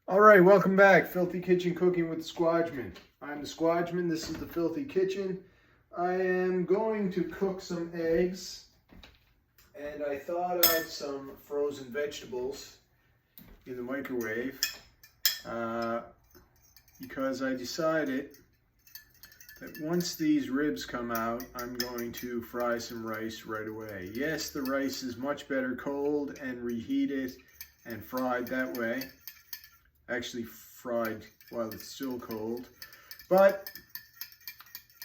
All right, welcome back. Filthy Kitchen Cooking with the Squadgeman. I'm the Squadgeman. This is the Filthy Kitchen. I am going to cook some eggs, and I thought of some frozen vegetables in the microwave because I decided that once these ribs come out, I'm going to fry some rice right away. Yes, the rice is much better cold and reheated and fried that way. Actually fried while it's still cold, but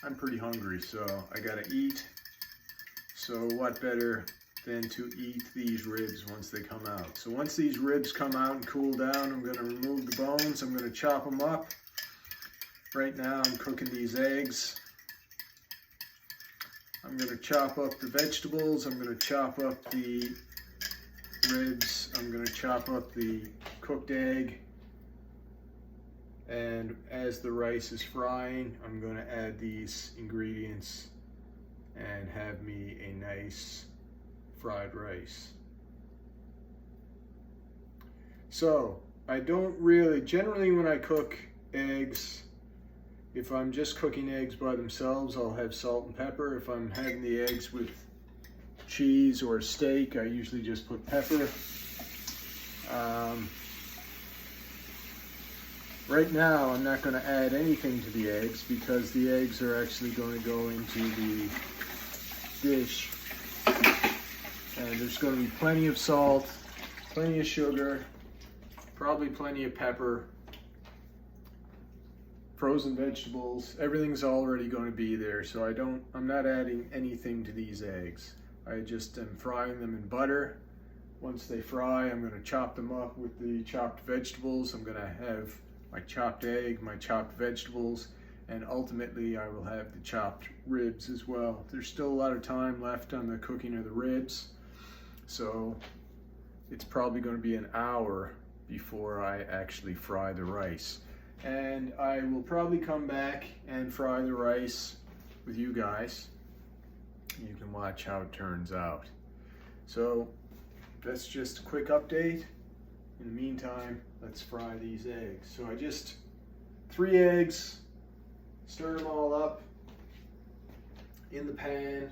I'm pretty hungry, so I gotta eat. So what better than to eat these ribs once they come out. So once these ribs come out and cool down, I'm gonna remove the bones. I'm gonna chop them up. Right now I'm cooking these eggs. I'm gonna chop up the vegetables. I'm gonna chop up the ribs. I'm gonna chop up the cooked egg. And as the rice is frying, I'm going to add these ingredients and have me a nice fried rice. So I don't really, generally when I cook eggs, if I'm just cooking eggs by themselves, I'll have salt and pepper. If I'm having the eggs with cheese or steak, I usually just put pepper. Right now, I'm not going to add anything to the eggs because the eggs are actually going to go into the dish. And there's going to be plenty of salt, plenty of sugar, probably plenty of pepper, frozen vegetables. Everything's already going to be there, so I'm not adding anything to these eggs. I just am frying them in butter. Once they fry, I'm going to chop them up with the chopped vegetables. I'm going to have my chopped egg, my chopped vegetables, and ultimately I will have the chopped ribs as well. There's still a lot of time left on the cooking of the ribs, so it's probably going to be an hour before I actually fry the rice. And I will probably come back and fry the rice with you guys. You can watch how it turns out. So that's just a quick update. In the meantime, let's fry these eggs. So 3 eggs, stir them all up in the pan,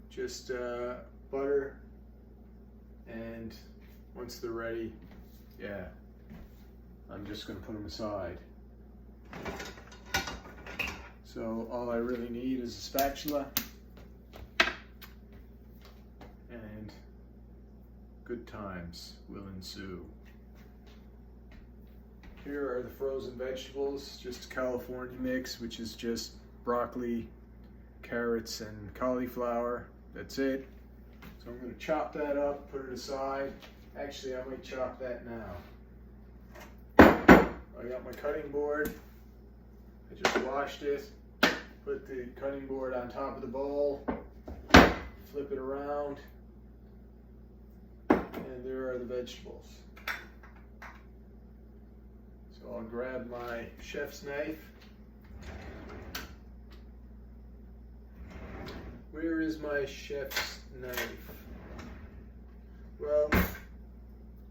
just butter, and once they're ready, I'm just gonna put them aside. So all I really need is a spatula, and good times will ensue. Here are the frozen vegetables, just a California mix, which is just broccoli, carrots, and cauliflower. That's it. So I'm going to chop that up, put it aside. Actually, I might chop that now. I got my cutting board. I just washed it. Put the cutting board on top of the bowl. Flip it around. And there are the vegetables. So I'll grab my chef's knife. Where is my chef's knife? Well,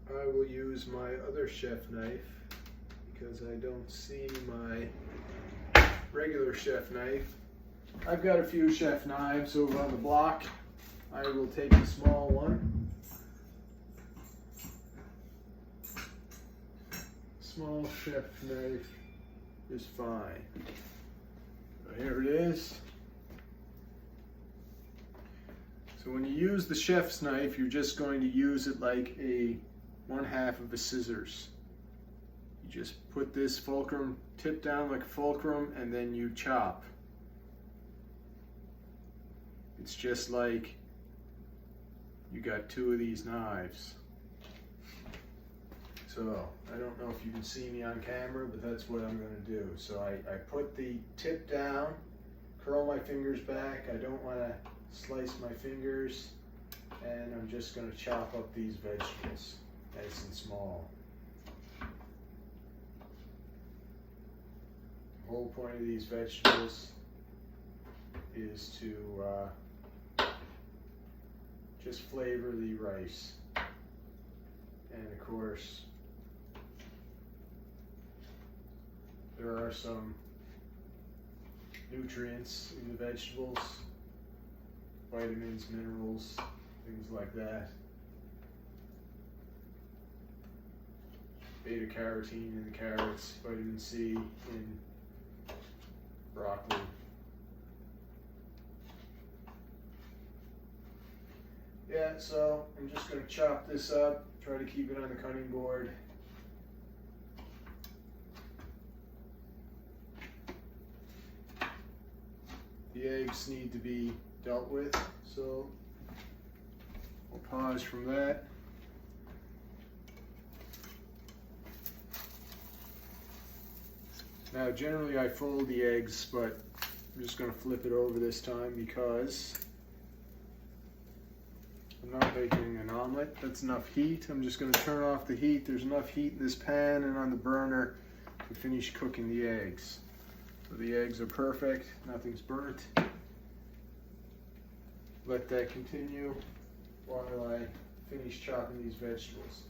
I will use my other chef knife because I don't see my regular chef knife. I've got a few chef knives over on the block. I will take the small one. Small chef knife is fine. So here it is. So when you use the chef's knife, you're just going to use it like a 1/2 of a scissors. You just put this fulcrum tip down like a fulcrum and then you chop. It's just like you got 2 of these knives. So I don't know if you can see me on camera, but that's what I'm going to do. So I put the tip down, curl my fingers back. I don't want to slice my fingers, and I'm just going to chop up these vegetables nice and small. The whole point of these vegetables is to just flavor the rice. And of course, there are some nutrients in the vegetables, vitamins, minerals, things like that. Beta carotene in the carrots, vitamin C in broccoli. Yeah, so I'm just going to chop this up, try to keep it on the cutting board. The eggs need to be dealt with, so we'll pause from that. Now generally I fold the eggs, but I'm just going to flip it over this time because I'm not making an omelet. That's enough heat. I'm just going to turn off the heat. There's enough heat in this pan and on the burner to finish cooking the eggs. So the eggs are perfect, nothing's burnt. Let that continue while I finish chopping these vegetables.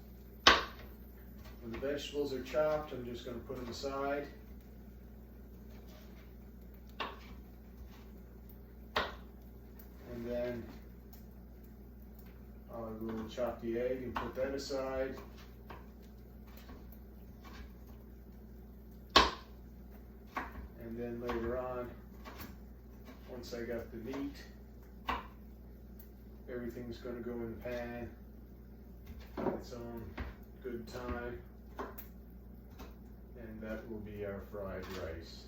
When the vegetables are chopped, I'm just going to put them aside. And then I will chop the egg and put that aside. And then later on, once I got the meat, everything's going to go in the pan at its own good time. And that will be our fried rice.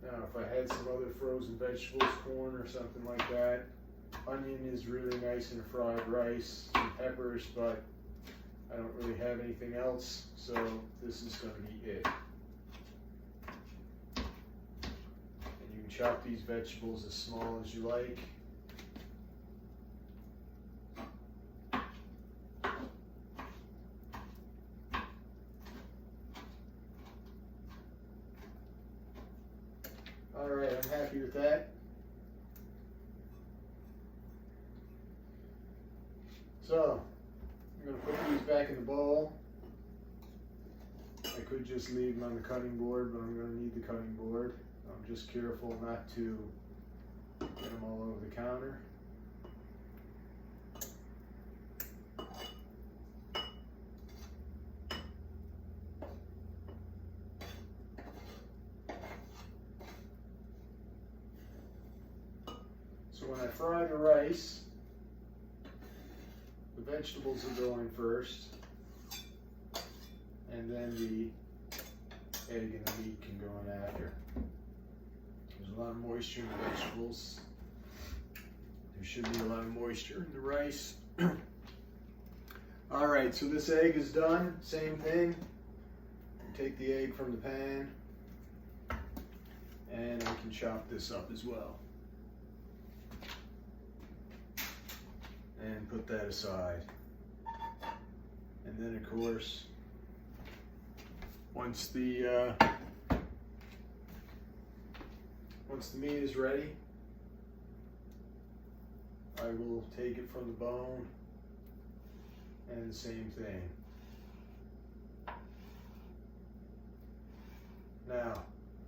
Now, if I had some other frozen vegetables, corn or something like that, onion is really nice in a fried rice, and peppers, but I don't really have anything else, so this is going to be it. And you can chop these vegetables as small as you like. Alright, I'm happy with that. So, I'm going to put these back in the bowl. I could just leave them on the cutting board, but I'm going to need the cutting board. I'm just careful not to get them all over the counter. So when I fry the rice, the vegetables will go in first, and then the egg and the meat can go in after. There's a lot of moisture in the vegetables. There should be a lot of moisture in the rice. Alright, so this egg is done. Same thing. Take the egg from the pan, and I can chop this up as well. And put that aside. And then of course, once the meat is ready, I will take it from the bone and the same thing. Now,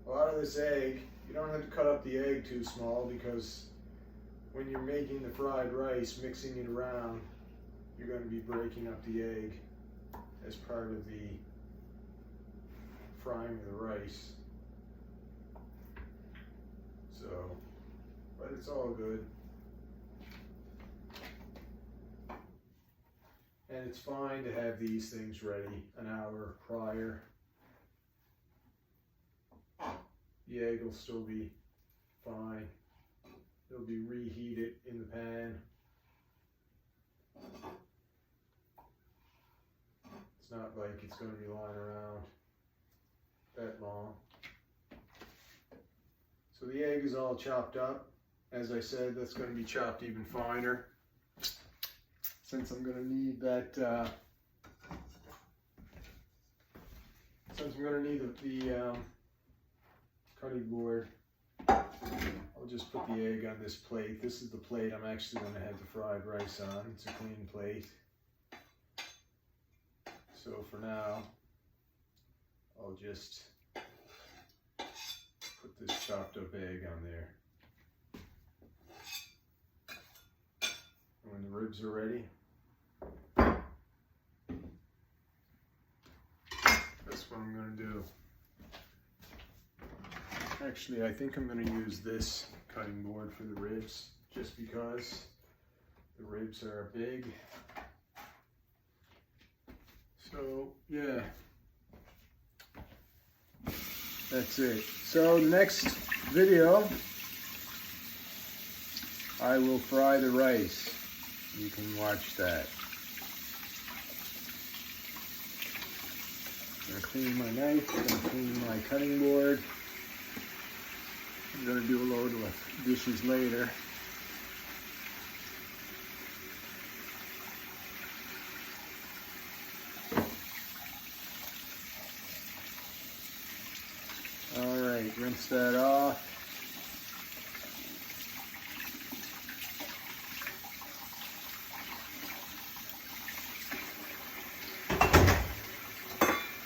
a lot of this egg, you don't have to cut up the egg too small, because when you're making the fried rice, mixing it around, you're going to be breaking up the egg as part of the frying of the rice. So, but it's all good. And it's fine to have these things ready an hour prior. The egg will still be fine. It'll be reheated in the pan. It's not like it's going to be lying around that long. So the egg is all chopped up. As I said, that's going to be chopped even finer, since I'm going to need that. Since I'm going to need the cutting board. I'll just put the egg on this plate. This is the plate I'm actually going to have the fried rice on. It's a clean plate. So for now, I'll just put this chopped up egg on there. And when the ribs are ready, that's what I'm going to do. Actually, I think I'm going to use this cutting board for the ribs, just because the ribs are big. So yeah, that's it. So next video, I will fry the rice. You can watch that. I'm gonna clean my knife, I'm gonna clean my cutting board. I'm gonna do a load of dishes later. All right, rinse that off.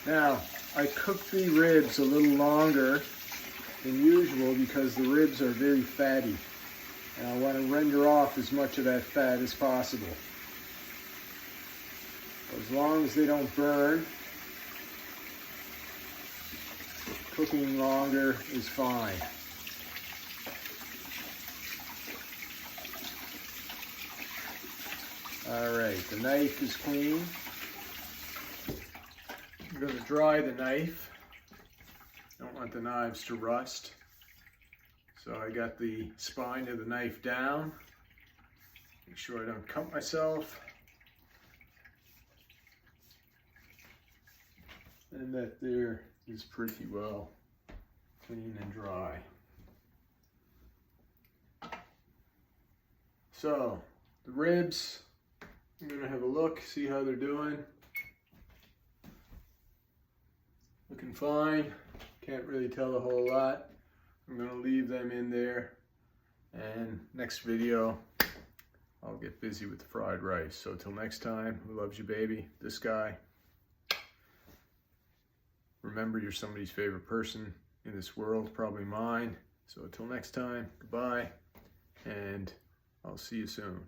Now, I cooked the ribs a little longer than usual because the ribs are very fatty. And I want to render off as much of that fat as possible. As long as they don't burn, cooking longer is fine. All right, the knife is clean. I'm going to dry the knife. Don't want the knives to rust. So I got the spine of the knife down. Make sure I don't cut myself. And that there is pretty well clean and dry. So the ribs, I'm going to have a look, see how they're doing. Looking fine. Can't really tell a whole lot. I'm going to leave them in there. And next video, I'll get busy with the fried rice. So till next time, who loves you, baby? This guy. Remember, you're somebody's favorite person in this world, probably mine. So until next time, goodbye, and I'll see you soon.